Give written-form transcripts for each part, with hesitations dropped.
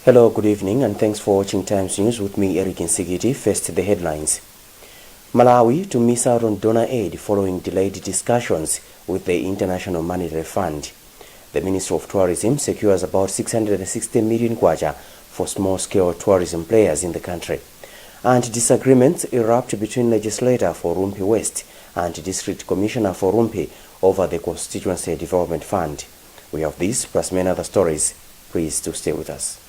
Hello, good evening, and thanks for watching Times News with me, Eric Nsigiti. First, the headlines. Malawi to miss out on donor aid following delayed discussions with the International Monetary Fund. The Ministry of Tourism secures about 660 million kwacha for small-scale tourism players in the country. And disagreements erupt between legislator for Rumpi West and District Commissioner for Rumpi over the Constituency Development Fund. We have these plus many other stories. Please do stay with us.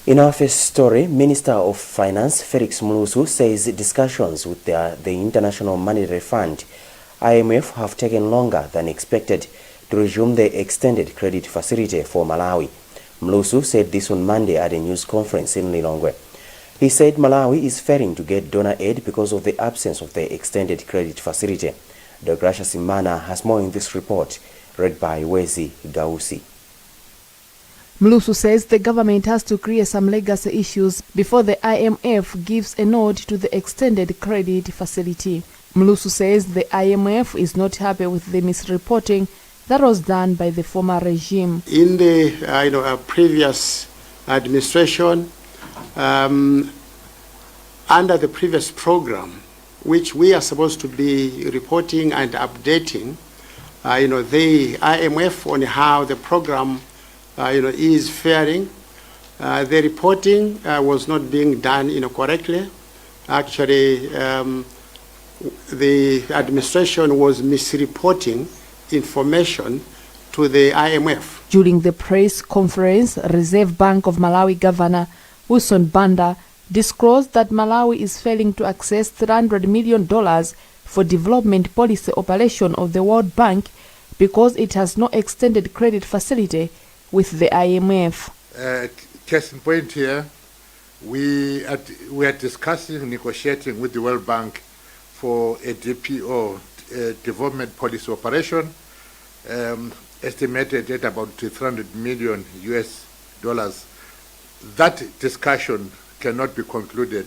In our first story, Minister of Finance Felix Mulusu says discussions with the International Monetary Fund IMF have taken longer than expected to resume the extended credit facility for Malawi. Mulusu said this on Monday at a news conference in Lilongwe. He said Malawi is failing to get donor aid because of the absence of the extended credit facility. Degracia Simana has more in this report, read by Wezi Gausi. Mulusu says the government has to clear some legacy issues before the IMF gives a nod to the extended credit facility. Mulusu says the IMF is not happy with the misreporting that was done by the former regime. In the previous administration, under the previous program, which we are supposed to be reporting and updating, the IMF on how the program is faring. The reporting was not being done correctly. Actually, the administration was misreporting information to the IMF. During the press conference, Reserve Bank of Malawi Governor Wilson Banda disclosed that Malawi is failing to access $300 million for development policy operation of the World Bank because it has no extended credit facility with the IMF. Case in point here, we are discussing, negotiating with the World Bank for a DPO, development policy operation, estimated at about $300 million US. That discussion cannot be concluded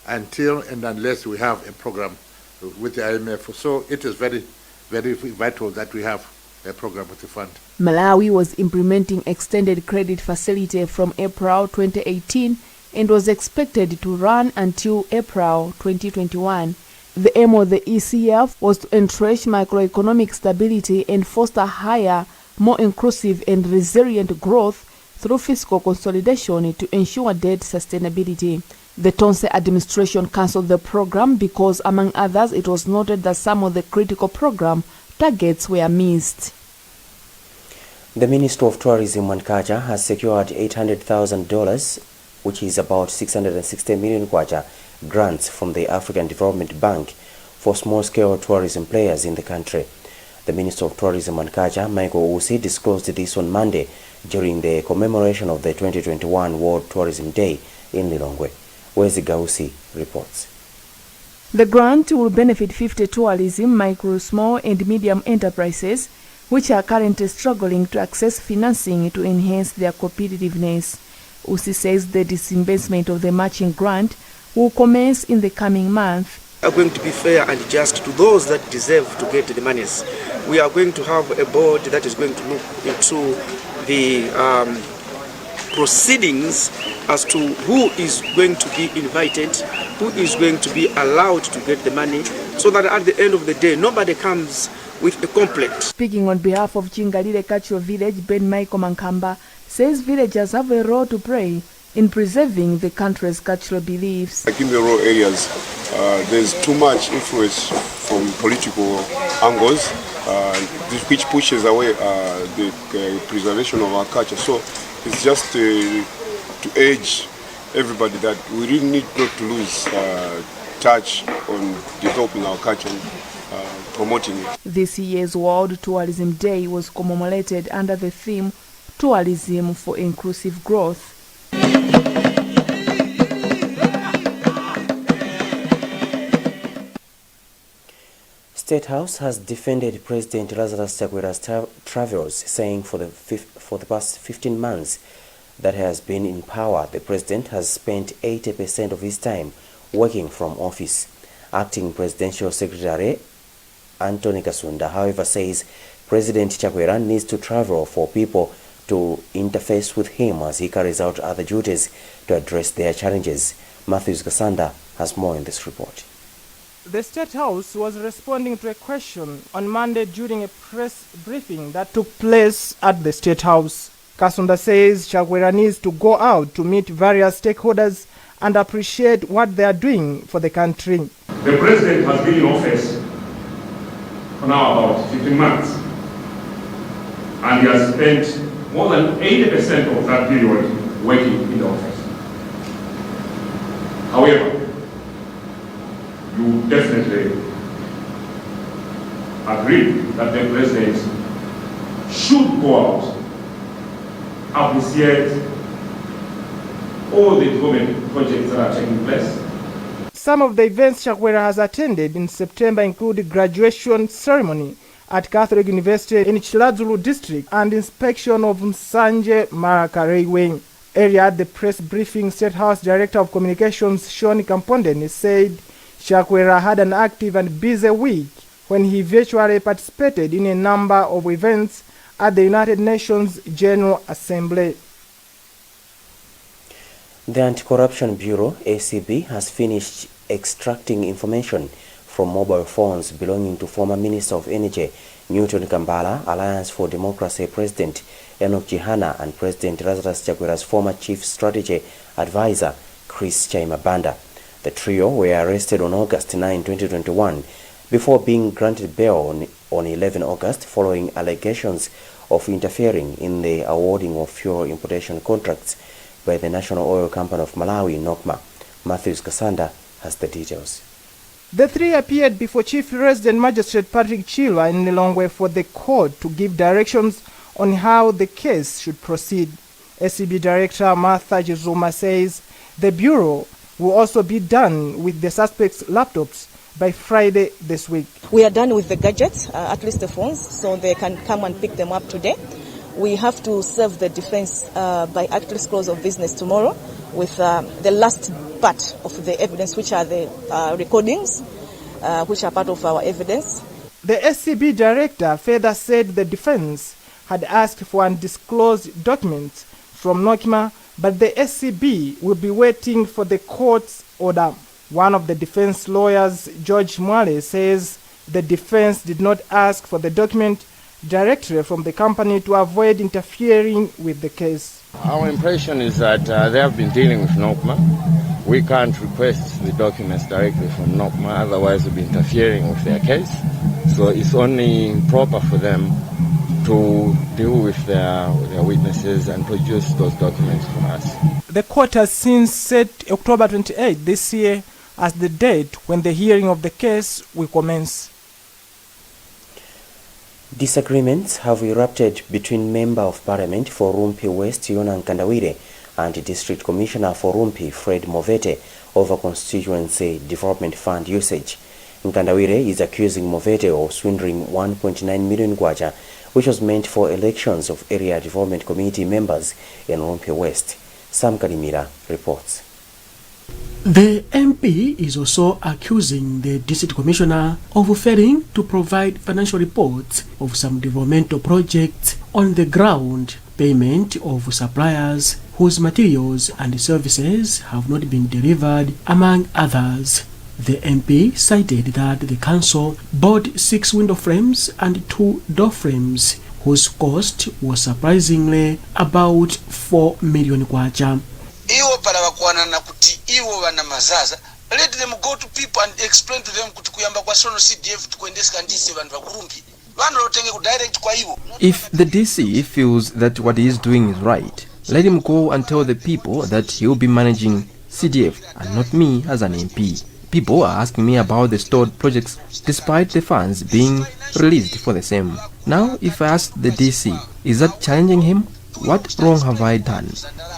until and unless we have a program with the IMF. So it is very, very vital that we have a program with the fund. Malawi was implementing extended credit facility from April 2018 and was expected to run until April 2021. The aim of the ECF was to entrench macroeconomic stability and foster higher, more inclusive and resilient growth through fiscal consolidation to ensure debt sustainability. The Tonse administration cancelled the program because, among others, it was noted that some of the critical program targets were missed. The Ministry of Tourism and Culture has secured $800,000, which is about 660 million kwacha, grants from the African Development Bank for small-scale tourism players in the country. The Minister of Tourism and Culture, Michael Usi, disclosed this on Monday during the commemoration of the 2021 World Tourism Day in Lilongwe. Wezi Gausi reports. The grant will benefit 50 tourism, micro, small and medium enterprises which are currently struggling to access financing to enhance their competitiveness. Usi says the disbursement of the matching grant will commence in the coming month. We are going to be fair and just to those that deserve to get the monies. We are going to have a board that is going to look into the proceedings as to who is going to be invited, who is going to be allowed to get the money, so that at the end of the day, nobody comes with a complaint. Speaking on behalf of Chingalile Cultural Village, Ben Michael Mankamba says villagers have a role to play in preserving the country's cultural beliefs. Like in the rural areas, there's too much influence from political angles, which pushes away the preservation of our culture. So it's just to urge everybody that we really need not to lose touch on developing our culture and promoting it. This year's World Tourism Day was commemorated under the theme Tourism for Inclusive Growth. State House has defended President Lazarus Chakwera's travels, saying for the past 15 months that he has been in power, the president has spent 80% of his time working from office. Acting Presidential Secretary Anthony Kasunda, however, says President Chakwera needs to travel for people to interface with him as he carries out other duties to address their challenges. Matthews Kasanda has more in this report. The State House was responding to a question on Monday during a press briefing that took place at the State House. Kasunda says Chakwera needs to go out to meet various stakeholders and appreciate what they are doing for the country. The president has been in office for now about 15 months, and he has spent more than 80% of that period working in the office. However, you definitely agree that the president should go out, appreciate all the development projects that are taking place. Some of the events Chakwera has attended in September include graduation ceremony at Catholic University in Chiladzulu district and inspection of Msanje Maraka Railway. Earlier at the press briefing, State House Director of Communications Sean Kampondeni said Chakwera had an active and busy week when he virtually participated in a number of events at the United Nations General Assembly. The Anti-Corruption Bureau, ACB, has finished extracting information from mobile phones belonging to former Minister of Energy Newton Kambala, Alliance for Democracy President Enoch Jihana, and President Lazarus Chakwera's former Chief Strategy Advisor Chris Chaimabanda. The trio were arrested on August 9, 2021, before being granted bail on 11 August following allegations of interfering in the awarding of fuel importation contracts by the National Oil Company of Malawi, NOCMA. Matthews Kasanda has the details. The three appeared before Chief Resident Magistrate Patrick Chilwa in Lilongwe for the court to give directions on how the case should proceed. SCB Director Martha Jizuma says the Bureau will also be done with the suspects' laptops by Friday this week. We are done with the gadgets, at least the phones, so they can come and pick them up today. We have to serve the defense by at least close of business tomorrow with the last part of the evidence, which are the recordings, which are part of our evidence. The SCB Director further said the defense had asked for undisclosed documents from NOCMA, but the SCB will be waiting for the court's order. One of the defense lawyers, George Mwale, says the defense did not ask for the document directly from the company to avoid interfering with the case. Our impression is that they have been dealing with NOCMA. We can't request the documents directly from NOCMA, otherwise we'll be interfering with their case. So it's only proper for them to deal with their witnesses and produce those documents for us. The court has since set October 28 this year as the date when the hearing of the case will commence. Disagreements have erupted between Member of Parliament for Rumpi West, Yona Nkandawire, and District Commissioner for Rumpi, Fred Movete, over constituency development fund usage. Nkandawire is accusing Movete of swindling 1.9 million kwacha, which was meant for elections of area development committee members in Rumpi West. Sam Kalimira reports. The MP is also accusing the District Commissioner of failing to provide financial reports of some developmental projects on the ground, payment of suppliers whose materials and services have not been delivered, among others. The MP cited that the council bought 6 window frames and 2 door frames, whose cost was surprisingly about 4 million kwacha. Let them go to people and explain to them kuyamba kwa sono CDF tukuendesha ndisi vanhu vakurumpi. Vanhu rotenge ku direct kwa ivo. If the DC feels that what he is doing is right, let him go and tell the people that he will be managing CDF and not me as an MP. People are asking me about the stored projects despite the funds being released for the same. Now, if I ask the DC, is that challenging him? What wrong have I done?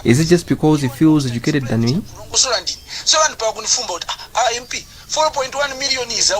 Is it just because he feels educated than me? So MP 4.1 million is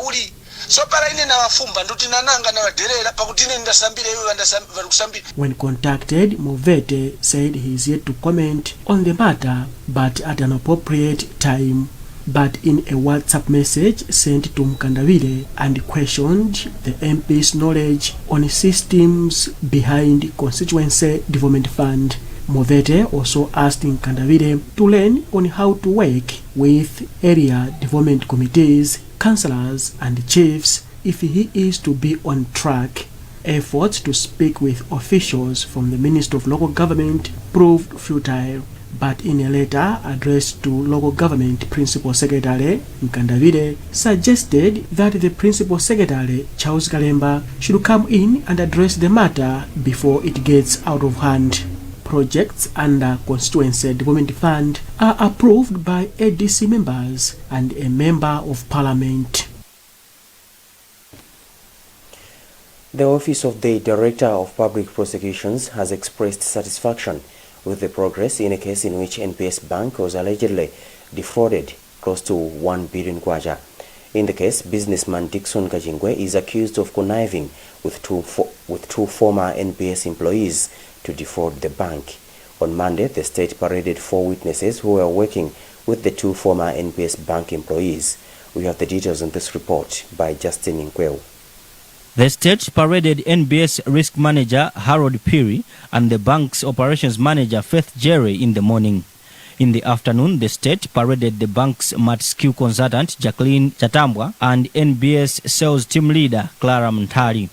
so para ine na wafumba nduti nananga na waderera pakuti ine ndasambira iwe ndasambira kusambira. When contacted, Movete said he is yet to comment on the matter, but at an appropriate time. But in a WhatsApp message sent to Mkandawire and questioned the MP's knowledge on systems behind Constituency Development Fund, Movete also asked Mkandawire to learn on how to work with area development committees, councillors and chiefs if he is to be on track. Efforts to speak with officials from the Ministry of Local Government proved futile. But in a letter addressed to Local Government Principal Secretary Mkandawire suggested that the Principal Secretary Charles Kalemba should come in and address the matter before it gets out of hand. Projects under Constituency Development Fund are approved by ADC members and a Member of Parliament. The Office of the Director of Public Prosecutions has expressed satisfaction with the progress in a case in which NPS Bank was allegedly defrauded close to 1 billion kwacha. In the case, businessman Dickson Kachingwe is accused of conniving with two former NPS employees to defraud the bank. On Monday, the state paraded 4 witnesses who were working with the 2 former NPS Bank employees. We have the details in this report by Justin Inkweo. The state paraded NBS risk manager Harold Peary and the bank's operations manager Faith Jerry in the morning. In the afternoon, the state paraded the bank's MatSkill consultant Jacqueline Chatambwa and NBS sales team leader Clara Mntali.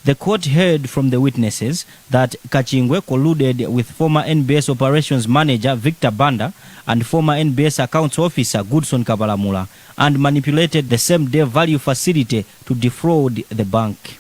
The court heard from the witnesses that Kachingwe colluded with former NBS operations manager Victor Banda and former NBS accounts officer Goodson Kabalamula and manipulated the same-day value facility to defraud the bank.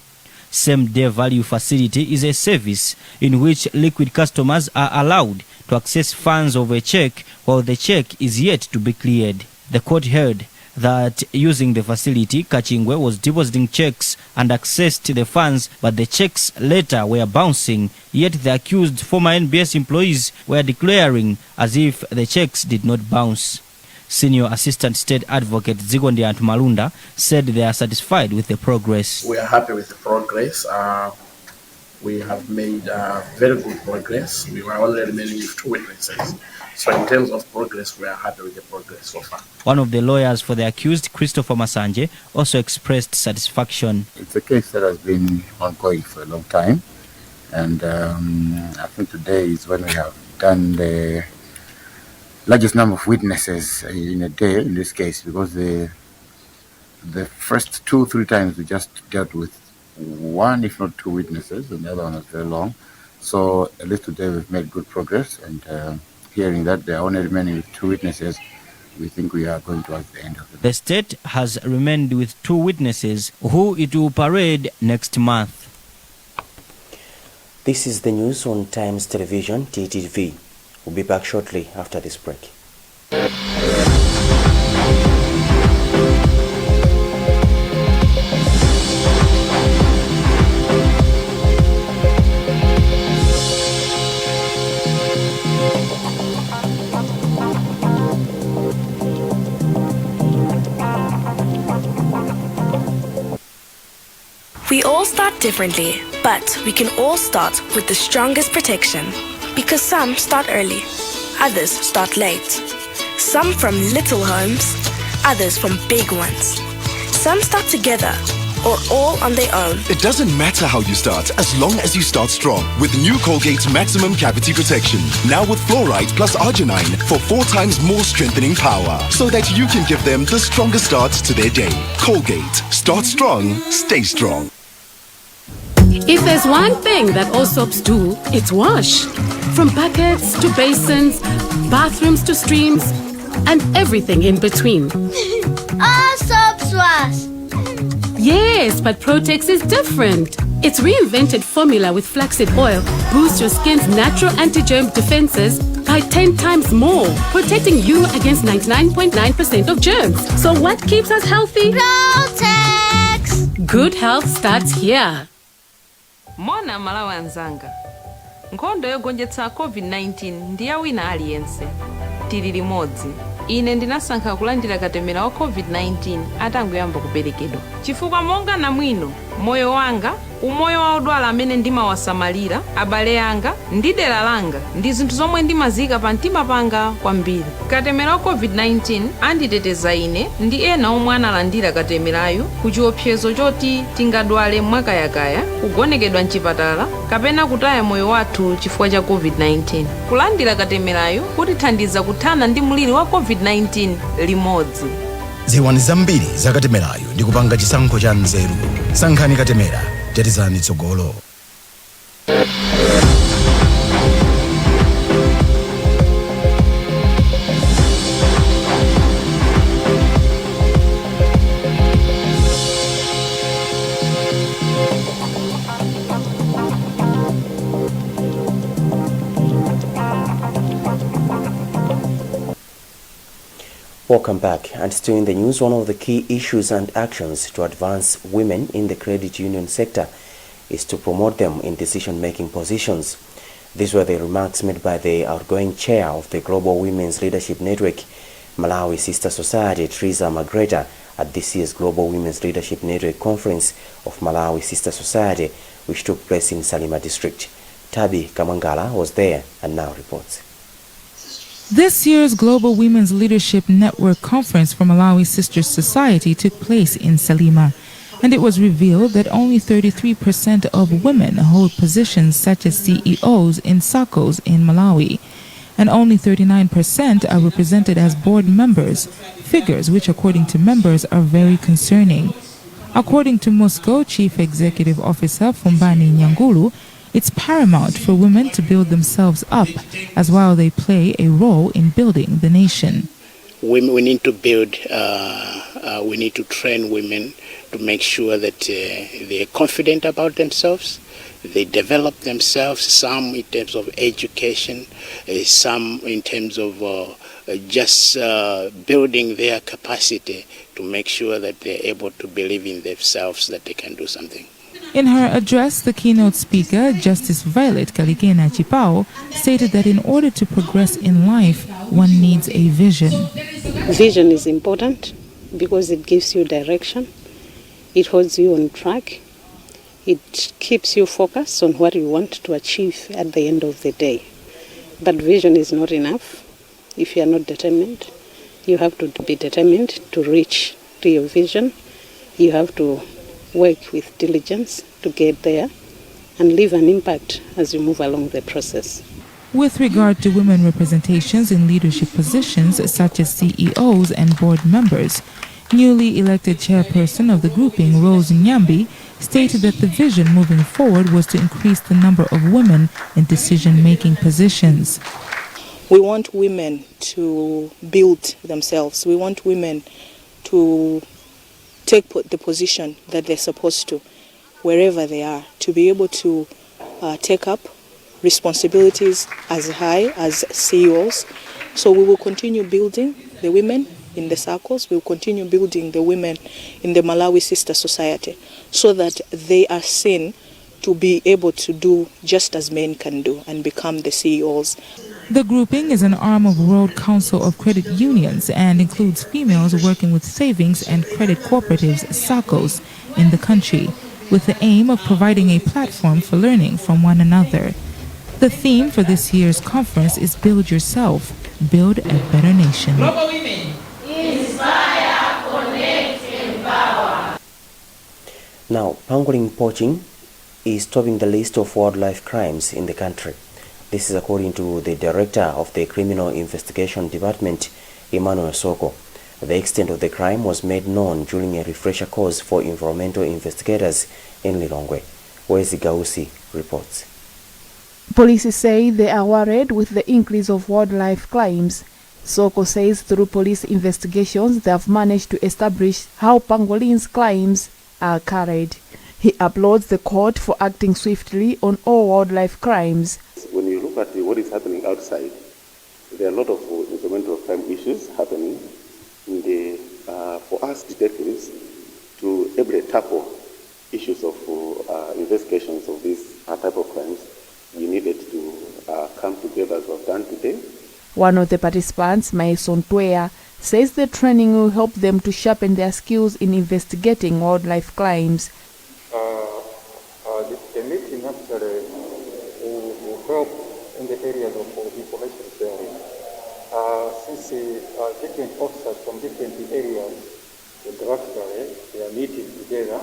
Same-day value facility is a service in which liquid customers are allowed to access funds of a check while the check is yet to be cleared. The court heard that using the facility, Kachingwe was depositing checks and accessed the funds, but the checks later were bouncing, yet the accused former NBS employees were declaring as if the checks did not bounce. Senior Assistant State Advocate Zigondi Antumalunda said they are satisfied with the progress. We are happy with the progress. We have made very good progress. We were only remaining with 2 witnesses. So in terms of progress, we are happy with the progress so far. One of the lawyers for the accused, Christopher Masanje, also expressed satisfaction. It's a case that has been ongoing for a long time. And I think today is when we have done the largest number of witnesses in a day in this case, because the first 2-3 times we just dealt with 1, if not 2 witnesses, and the other one was very long. So at least today we've made good progress, and hearing that there are only remaining with 2 witnesses, we think we are going towards the end of it. The state has remained with 2 witnesses who it will parade next month. This is the news on Times Television, TTV. We'll be back shortly after this break. We all start differently, but we can all start with the strongest protection. Because some start early, others start late. Some from little homes, others from big ones. Some start together, or all on their own. It doesn't matter how you start, as long as you start strong. With new Colgate Maximum Cavity Protection. Now with fluoride plus arginine for 4 times more strengthening power. So that you can give them the strongest start to their day. Colgate. Start strong, stay strong. If there's one thing that all soaps do, it's wash. From buckets to basins, bathrooms to streams, and everything in between. All soaps wash. Yes, but Protex is different. Its reinvented formula with flaxseed oil boosts your skin's natural anti-germ defenses by 10 times more, protecting you against 99.9% of germs. So what keeps us healthy? Protex! Good health starts here. Mwana malawa nzanga. Nkhondo yogonjetsa COVID-19 ndi ya wina aliyense. Tili limodzi. ine ndinasankha kulandira katemera wa covid-19 atangoyamba kuperekedwa chifukwa monga namwino moyo wanga umoyo wa odwala amene ndimawasamalira abale anga ndi dera langa ndi zinthu zomwe ndimazika pa mtima panga kwambiri. Katemera wa covid-19 anditeteza ine ndi ena omwe analandira katemerayo ku chiopsezo choti tingadwale mwakayakaya, kugonekedwa mchipatala kapena kutaya moyo wathu chifukwa cha covid-19. Kulandira katemerayo kutithandiza kuthana ndi mliri wa covid-19 limodzi. Ziwani zambiri za katemerayo ndi kupanga chisankho cha nzeru. Sankhani katemera, tetezani tsogolo. Welcome back. And still in the news, one of the key issues and actions to advance women in the credit union sector is to promote them in decision-making positions. These were the remarks made by the outgoing chair of the Global Women's Leadership Network, Malawi Sister Society, Teresa Magreta, at this year's Global Women's Leadership Network Conference of Malawi Sister Society, which took place in Salima District. Tabi Kamangala was there and now reports. This year's Global Women's Leadership Network Conference for Malawi Sisters Society took place in Salima, and it was revealed that only 33% of women hold positions such as CEOs in SACCOs in Malawi, and only 39% are represented as board members, figures which according to members are very concerning. According to Moscow Chief Executive Officer Fumbani Nyangulu, it's paramount for women to build themselves up as while they play a role in building the nation. We need to build, we need to train women to make sure that they're confident about themselves, they develop themselves, some in terms of education, some in terms of just building their capacity to make sure that they're able to believe in themselves, that they can do something. In her address, the keynote speaker, Justice Violet Kalikena Chipao, stated that in order to progress in life, one needs a vision. Vision is important because it gives you direction, it holds you on track, it keeps you focused on what you want to achieve at the end of the day. But vision is not enough if you are not determined. You have to be determined to reach to your vision. You have to work with diligence to get there and leave an impact as you move along the process. With regard to women representations in leadership positions such as CEOs and board members, newly elected chairperson of the grouping, Rose Nyambi, stated that the vision moving forward was to increase the number of women in decision-making positions. We want women to build themselves. We want women to take the position that they're supposed to, wherever they are, to be able to take up responsibilities as high as CEOs. So we will continue building the women in the circles, we will continue building the women in the Malawi Sister Society so that they are seen to be able to do just as men can do and become the CEOs. The grouping is an arm of World Council of Credit Unions and includes females working with savings and credit cooperatives, SACCOs, in the country, with the aim of providing a platform for learning from one another. The theme for this year's conference is Build Yourself, Build a Better Nation. Global Women. Inspire, connect, empower. Now, pangolin poaching is topping the list of wildlife crimes in the country. This is according to the director of the Criminal Investigation Department, Emmanuel Soko. The extent of the crime was made known during a refresher course for environmental investigators in Lilongwe. Wezi Gausi reports. Police say they are worried with the increase of wildlife crimes. Soko says through police investigations they have managed to establish how pangolins crimes are carried. He applauds the court for acting swiftly on all wildlife crimes. When you look at what is happening outside, there are a lot of environmental crime issues happening. For us detectives to able to tackle issues of investigations of these type of crimes, we needed to come together as we have done today One of the participants, Mason Twea, says the training will help them to sharpen their skills in investigating wildlife crimes. The meeting actually will help in the areas of information sharing. Since different officers from different areas geographically, they are meeting together.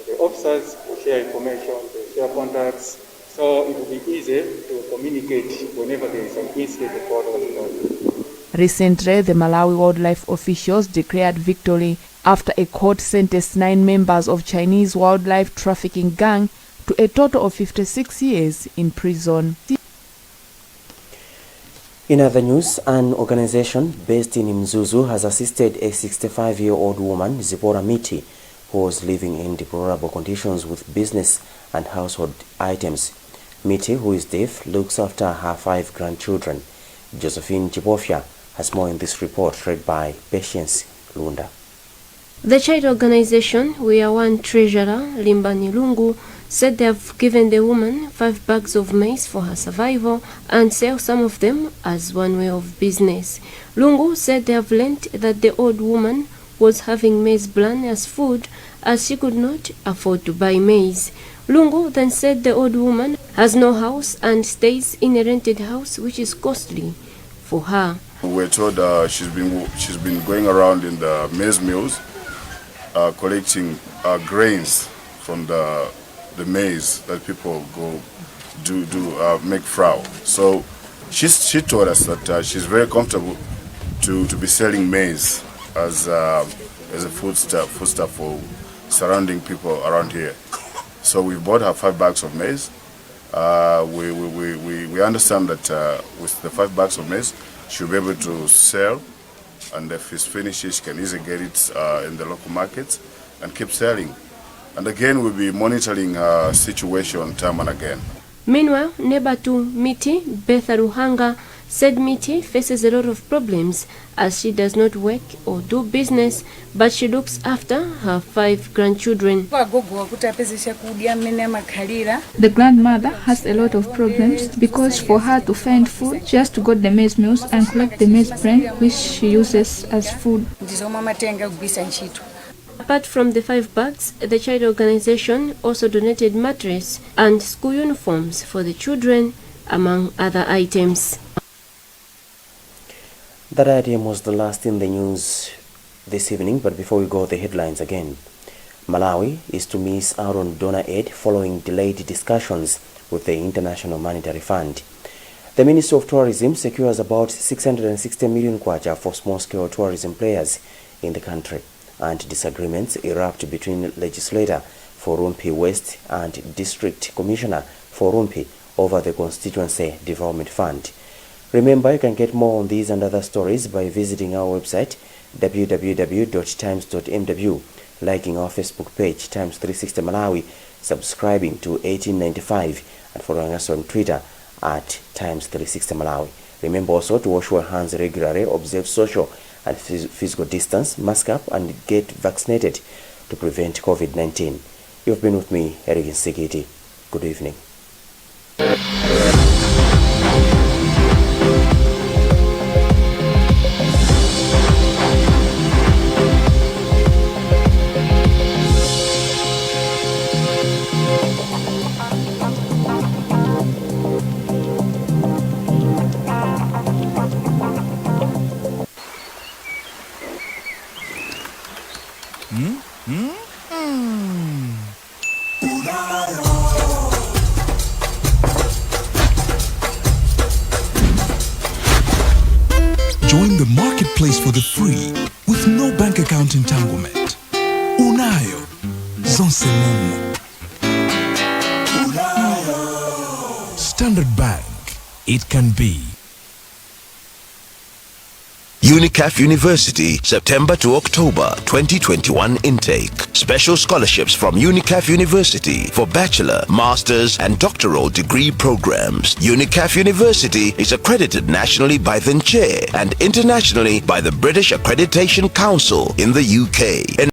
The officers will share information, they share contacts, so it will be easy to communicate whenever there is an incident of wildlife. Recently, the Malawi wildlife officials declared victory after a court sentenced 9 members of Chinese wildlife trafficking gang to a total of 56 years in prison. In other news, an organization based in Mzuzu has assisted a 65-year-old woman, Zipporah Miti, who was living in deplorable conditions with business and household items. Miti, who is deaf, looks after her 5 grandchildren. Josephine Chibofia has more in this report read by Patience Lunda. The child organization, We Are One treasurer, Limbani Lungu, said they have given the woman 5 bags of maize for her survival and sell some of them as one way of business. Lungu said they have learned that the old woman was having maize bran as food as she could not afford to buy maize. Lungu then said the old woman has no house and stays in a rented house which is costly for her. We're told she's been going around in the maize mills collecting grains from the maize that people go do make flour. So she told us that she's very comfortable to be selling maize as a foodstuff for surrounding people around here. So we bought her 5 bags of maize. We understand that with the 5 bags of maize, she'll be able to sell, and if it's finished, she can easily get it in the local markets and keep selling. And again, we'll be monitoring her situation time and again. Meanwhile, neighbor to Miti, Betha Ruhanga, said Miti faces a lot of problems as she does not work or do business, but she looks after her 5 grandchildren. The grandmother has a lot of problems because for her to find food, she has to go to the maize mills and collect the maize bran, which she uses as food. Apart from the 5 bags, the child organization also donated mattress and school uniforms for the children, among other items. That item was the last in the news this evening, but before we go, the headlines again. Malawi is to miss out on donor aid following delayed discussions with the International Monetary Fund. The Ministry of Tourism secures about 660 million kwacha for small-scale tourism players in the country, and disagreements erupt between legislator for Rumpi West and District Commissioner for Rumpi over the Constituency Development Fund. Remember, you can get more on these and other stories by visiting our website www.times.mw, liking our Facebook page Times 360 Malawi, subscribing to 1895, and following us on Twitter at Times 360 Malawi. Remember also to wash your hands regularly, observe social and physical distance, mask up, and get vaccinated to prevent COVID-19. You've been with me, Eric Nsigiti. Good evening. Join the marketplace for the free with no bank account entanglement. Unayo zonse mumo. Standard Bank. It can be. UNICAF University, September to October 2021 intake. Special scholarships from UNICAF University for bachelor, master's and doctoral degree programs. UNICAF University is accredited nationally by the NCHE and internationally by the British Accreditation Council in the UK.